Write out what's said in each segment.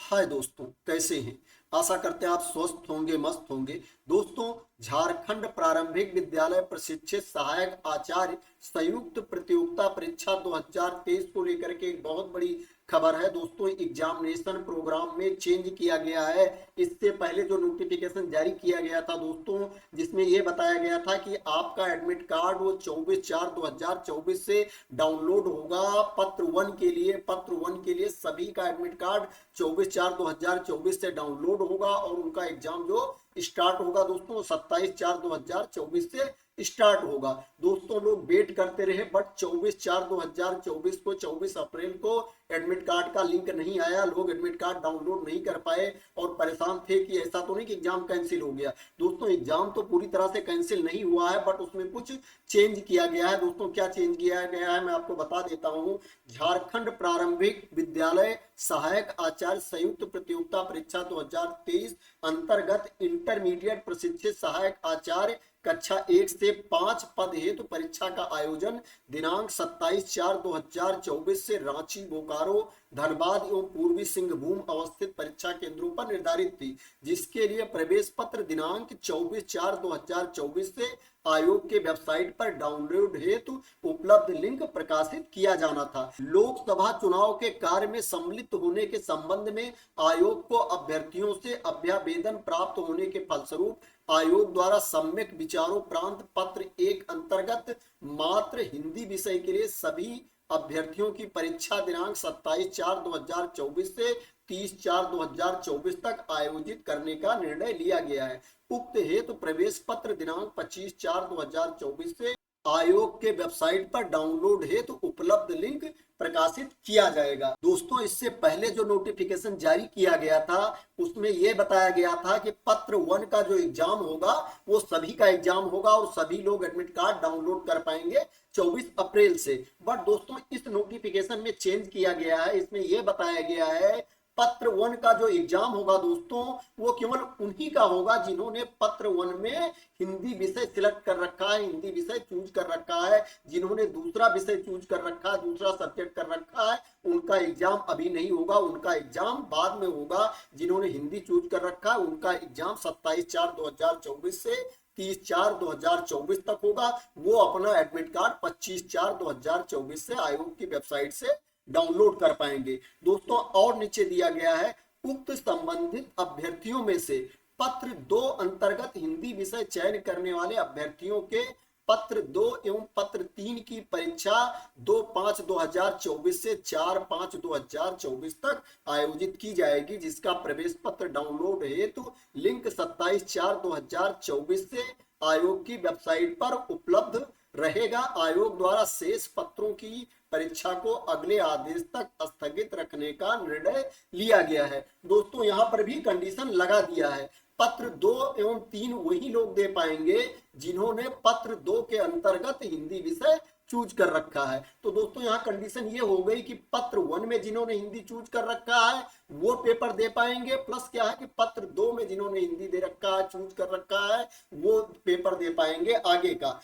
हाय दोस्तों, कैसे हैं। आशा करते हैं आप स्वस्थ होंगे, मस्त होंगे। दोस्तों, झारखंड प्रारंभिक विद्यालय प्रशिक्षित सहायक आचार्य संयुक्त प्रतियोगिता परीक्षा 2023 को लेकर के एक बहुत बड़ी खबर है। दोस्तों, एग्जामिनेशन प्रोग्राम में चेंज किया गया है। इससे पहले जो नोटिफिकेशन जारी किया गया था दोस्तों, जिसमें यह बताया गया था कि आपका एडमिट कार्ड वो 24/4/2024 से डाउनलोड होगा। पत्र 1 के लिए सभी का एडमिट कार्ड 24/4/2024 से डाउनलोड होगा और उनका एग्जाम जो स्टार्ट होगा दोस्तों 27/4/2024 से स्टार्ट होगा। दोस्तों, लोग वेट करते रहे बट 24/4/2024 को 24 अप्रैल को एडमिट कार्ड का लिंक नहीं आया। लोग एडमिट कार्ड डाउनलोड नहीं कर पाए और परेशान थे कि ऐसा तो नहीं कि एग्जाम कैंसिल हो गया। दोस्तों, एग्जाम तो पूरी तरह से कैंसिल नहीं हुआ है बट उसमें कुछ चेंज किया गया है। दोस्तों, क्या चेंज किया गया है मैं आपको बता देता हूँ। झारखंड प्रारंभिक विद्यालय सहायक आचार्य संयुक्त प्रतियोगिता परीक्षा 2023 अंतर्गत इंटरमीडिएट प्रशिक्षित सहायक आचार्य कक्षा 1 से 5 पद हेतु परीक्षा का आयोजन दिनांक 27/4/2024 से रांची, बोकारो, धनबाद एवं पूर्वी सिंहभूम अवस्थित परीक्षा केंद्रों पर निर्धारित थी, जिसके लिए प्रवेश पत्र दिनांक 24/4/2024 से आयोग के वेबसाइट पर डाउनलोड हेतु उपलब्ध लिंक प्रकाशित किया जाना था। लोकसभा चुनाव के कार्य में सम्मिलित होने के संबंध में आयोग को अभ्यर्थियों से अभ्यावेदन प्राप्त होने के फलस्वरूप आयोग द्वारा सम्यक विचारोपरांत पत्र 1 अंतर्गत मात्र हिंदी विषय के लिए सभी अभ्यर्थियों की परीक्षा दिनांक 27/4/2024 से 30/4/2024 तक आयोजित करने का निर्णय लिया गया है। उक्त हेतु प्रवेश पत्र दिनांक 25/4/2024 से आयोग के वेबसाइट पर डाउनलोड हेतु उपलब्ध लिंक प्रकाशित किया जाएगा। दोस्तों, इससे पहले जो नोटिफिकेशन जारी किया गया था उसमें यह बताया गया था कि पत्र 1 का जो एग्जाम होगा वो सभी का एग्जाम होगा और सभी लोग एडमिट कार्ड डाउनलोड कर पाएंगे 24 अप्रैल से। बट दोस्तों, इस नोटिफिकेशन में चेंज किया गया है। इसमें यह बताया गया है पत्र 1 का जो एग्जाम होगा दोस्तों वो केवल उन्हीं का होगा जिन्होंने पत्र 1 में हिंदी विषय सिलेक्ट कर रखा है, हिंदी विषय चूज कर रखा है। जिन्होंने दूसरा विषय चूज कर रखा है, दूसरा सब्जेक्ट कर रखा है, उनका एग्जाम अभी नहीं होगा, उनका एग्जाम बाद में होगा। जिन्होंने हिंदी चूज कर रखा है उनका एग्जाम 27/4/2024 से 30/4/2024 तक होगा। वो अपना एडमिट कार्ड 25/4/2024 से आयोग की वेबसाइट से डाउनलोड कर पाएंगे। दोस्तों, और नीचे दिया गया है उक्त संबंधित अभ्यर्थियों में से पत्र 2 अंतर्गत हिंदी विषय चयन करने वाले अभ्यर्थियों के पत्र 2 एवं पत्र 3 की परीक्षा 2/5/2024 से 4/5/2024 तक आयोजित की जाएगी, जिसका प्रवेश पत्र डाउनलोड हेतु लिंक 27/4/2024 से आयोग की वेबसाइट पर उपलब्ध रहेगा। आयोग द्वारा शेष पत्रों की परीक्षा को अगले आदेश तक स्थगित रखने का निर्णय लिया गया है। दोस्तों, यहाँ पर भी कंडीशन लगा दिया है। पत्र 2 एवं 3 वही लोग दे पाएंगे जिन्होंने पत्र 2 के अंतर्गत हिंदी विषय चूज कर रखा है। तो दोस्तों, यहाँ कंडीशन ये हो गई कि पत्र 1 में जिन्होंने हिंदी चूज कर रखा है वो पेपर दे पाएंगे, प्लस क्या है कि पत्र 2 में जिन्होंने हिंदी दे रखा है, चूज कर रखा है, वो पेपर दे पाएंगे आगे का।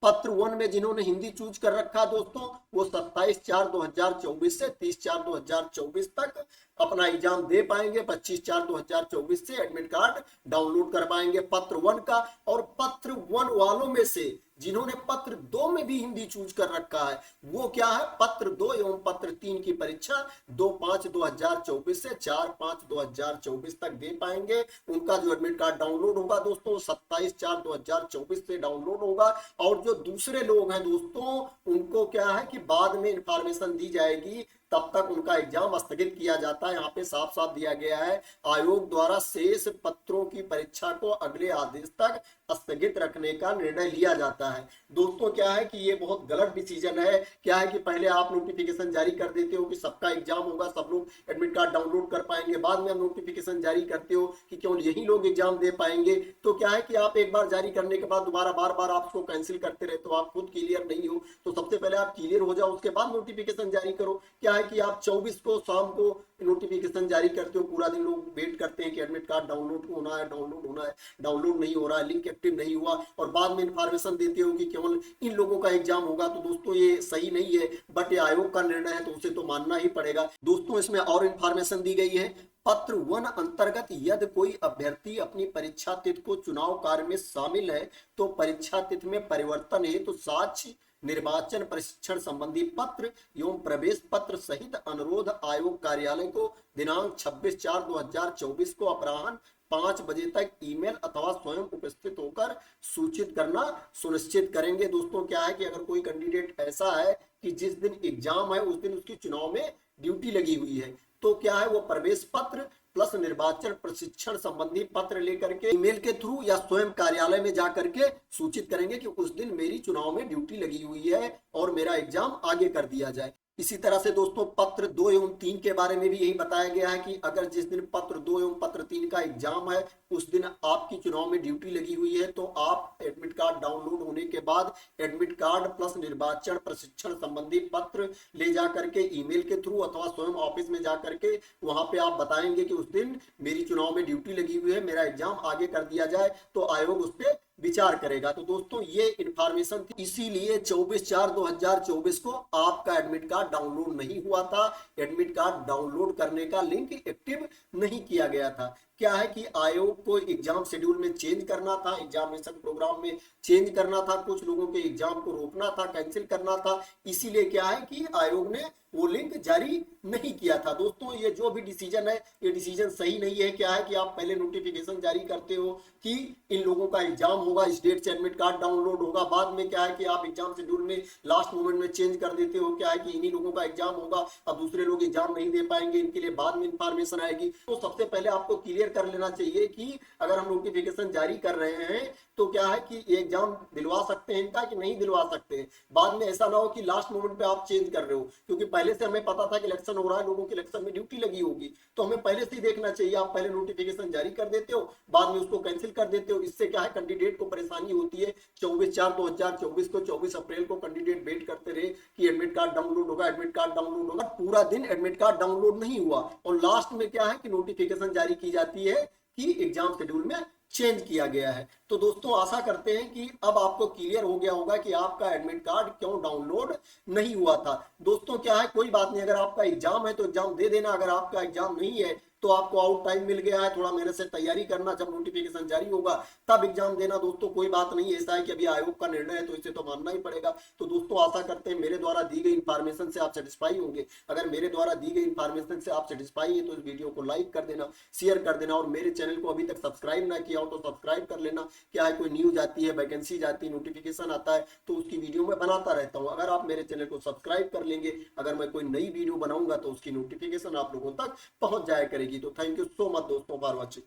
पत्र 1 में जिन्होंने हिंदी चूज कर रखा दोस्तों वो 27/4/2024 से 30/4/2024 तक अपना एग्जाम दे पाएंगे। 25/4/2024 से एडमिट कार्ड डाउनलोड कर पाएंगे पत्र 1 का। और पत्र 1 वालों में से जिन्होंने पत्र 2 में भी हिंदी चूज कर रखा है वो क्या है, पत्र 2 एवं पत्र 3 की परीक्षा 2/5/2024 से 4/5/2024 तक दे पाएंगे। उनका जो एडमिट कार्ड डाउनलोड होगा दोस्तों 27/4/2024 से डाउनलोड होगा। और जो दूसरे लोग हैं दोस्तों उनको क्या है कि बाद में इंफॉर्मेशन दी जाएगी, तब तक उनका एग्जाम स्थगित किया जाता है। यहाँ पे साफ साफ दिया गया है आयोग द्वारा शेष पत्रों की परीक्षा को अगले आदेश तक स्थगित रखने का निर्णय लिया जाता है। दोस्तों, क्या है कि ये बहुत गलत डिसीजन है। क्या है कि पहले आप नोटिफिकेशन जारी कर देते हो कि सबका एग्जाम होगा, सब लोग एडमिट कार्ड डाउनलोड कर पाएंगे, बाद में आप नोटिफिकेशन जारी करते हो कि केवल यही लोग एग्जाम दे पाएंगे। तो क्या है कि आप एक बार जारी करने के बाद दोबारा बार बार आप उसको कैंसिल करते रहते हो, आप खुद क्लियर नहीं हो। तो सबसे पहले आप क्लियर हो जाओ, उसके बाद नोटिफिकेशन जारी करो। क्या है कि आप 24 को शाम को नोटिफिकेशन जारी करते हो, पूरा दिन लोग वेट करते हैं कि एडमिट कार्ड डाउनलोड होना है, डाउनलोड होना है, डाउनलोड नहीं हो रहा है, लिंक एक्टिव नहीं हुआ, और बाद में इंफॉर्मेशन देते हो कि केवल इन लोगों का एग्जाम होगा। तो दोस्तों, ये सही नहीं है, बट ये आयोग का निर्णय है तो उसे तो मानना ही पड़ेगा। दोस्तों, इसमें और इंफॉर्मेशन दी गई है पत्र 1 अंतर्गत यदि कोई अभ्यर्थी अपनी परीक्षा तिथि को चुनाव कार्य में शामिल है तो परीक्षा तिथि में परिवर्तन हेतु तो साक्ष्य, निर्वाचन प्रशिक्षण संबंधी पत्र एवं प्रवेश पत्र सहित अनुरोध आयोग कार्यालय को दिनांक 26/4/2024 को अपराह्न 5 बजे तक ईमेल अथवा स्वयं उपस्थित होकर सूचित करना सुनिश्चित करेंगे। दोस्तों क्या है कि अगर कोई कैंडिडेट ऐसा है कि जिस दिन एग्जाम है उस दिन उसकी चुनाव में ड्यूटी लगी हुई है तो क्या है वो प्रवेश पत्र प्लस निर्वाचन प्रशिक्षण संबंधी पत्र लेकर के ईमेल के थ्रू या स्वयं कार्यालय में जाकर के सूचित करेंगे कि उस दिन मेरी चुनाव में ड्यूटी लगी हुई है और मेरा एग्जाम आगे कर दिया जाए। इसी तरह से दोस्तों पत्र 2 एवं 3 के बारे में भी यही बताया गया है कि अगर जिस दिन पत्र 2 एवं पत्र 3 का एग्जाम है उस दिन आपकी चुनाव में ड्यूटी लगी हुई है तो आप एडमिट कार्ड डाउनलोड होने के बाद एडमिट कार्ड प्लस निर्वाचन प्रशिक्षण संबंधी पत्र ले जा करके ईमेल के थ्रू अथवा स्वयं ऑफिस में जा करके वहां पे आप बताएंगे कि उस दिन मेरी चुनाव में ड्यूटी लगी हुई है, मेरा एग्जाम आगे कर दिया जाए तो आयोग उस पर विचार करेगा। तो दोस्तों ये इंफॉर्मेशन थी, इसीलिए 24/4/2024 को आपका एडमिट कार्ड डाउनलोड नहीं हुआ था। एडमिट कार्ड डाउनलोड करने का लिंक एक्टिव नहीं किया गया था। क्या है कि आयोग को एग्जाम शेड्यूल में चेंज करना था, एग्जामिनेशन प्रोग्राम में चेंज करना था, कुछ लोगों के एग्जाम को रोकना था, कैंसिल करना था, इसीलिए क्या है कि आयोग ने वो लिंक जारी नहीं किया था। दोस्तों ये जो भी डिसीजन है ये डिसीजन सही नहीं है। क्या है कि आप पहले नोटिफिकेशन जारी करते हो कि इन लोगों का एग्जाम होगा, इस डेट से एडमिट कार्ड डाउनलोड होगा, बाद में क्या है कि आप एग्जाम शेड्यूल में लास्ट मोमेंट में चेंज कर देते हो। क्या है कि इन्हीं लोगों का एग्जाम होगा, अब दूसरे लोग एग्जाम नहीं दे पाएंगे, इनके लिए बाद में इंफॉर्मेशन आएगी। तो सबसे पहले आपको क्लियर कर लेना चाहिए कि अगर हम नोटिफिकेशन जारी कर रहे हैं तो क्या है कि ये एग्जाम दिलवा सकते हैं इनका कि नहीं दिलवा सकते हैं। बाद में ऐसा ना हो कि लास्ट मोमेंट पे आप चेंज कर रहे हो, क्योंकि पहले से हमें पता था कि इलेक्शन हो रहा है, लोगों की इलेक्शन में ड्यूटी लगी होगी, तो हमें पहले से ही देखना चाहिए। आप पहले नोटिफिकेशन जारी कर देते हो, बाद में उसको कैंसिल कर देते हो। इससे क्या है कैंडिडेट को परेशानी होती है। 24/4/2024 को 24 अप्रैल को कैंडिडेट वेट करते रहे कि एडमिट कार्ड डाउनलोड होगा, एडमिट कार्ड डाउनलोड होगा, पूरा दिन एडमिट कार्ड डाउनलोड नहीं हुआ और लास्ट में क्या है कि नोटिफिकेशन जारी की जाती है कि एग्जाम शेड्यूल में चेंज किया गया है। तो दोस्तों आशा करते हैं कि अब आपको क्लियर हो गया होगा कि आपका एडमिट कार्ड क्यों डाउनलोड नहीं हुआ था। दोस्तों क्या है कोई बात नहीं, अगर आपका एग्जाम है तो एग्जाम दे देना, अगर आपका एग्जाम नहीं है तो आपको आउट टाइम मिल गया है, थोड़ा मेहनत से तैयारी करना, जब नोटिफिकेशन जारी होगा तब एग्जाम देना। दोस्तों कोई बात नहीं, ऐसा है कि अभी आयोग का निर्णय है तो इसे तो मानना ही पड़ेगा। तो दोस्तों आशा करते हैं मेरे द्वारा दी गई इंफॉर्मेशन से आप सेटिस्फाई होंगे। अगर मेरे द्वारा दी गई इंफॉर्मेशन से आप सेटिस्फाई है तो इस वीडियो को लाइक कर देना, शेयर कर देना और मेरे चैनल को अभी तक सब्सक्राइब ना किया हो तो सब्सक्राइब कर लेना। क्या है कोई न्यूज आती है, वैकेंसी जाती है, नोटिफिकेशन आता है तो उसकी वीडियो मैं बनाता रहता हूँ। अगर आप मेरे चैनल को सब्सक्राइब कर लेंगे, अगर मैं कोई नई वीडियो बनाऊंगा तो उसकी नोटिफिकेशन आप लोगों तक पहुंच जाया करेगी। तो थैंक यू सो मच दोस्तों फॉर वॉचिंग।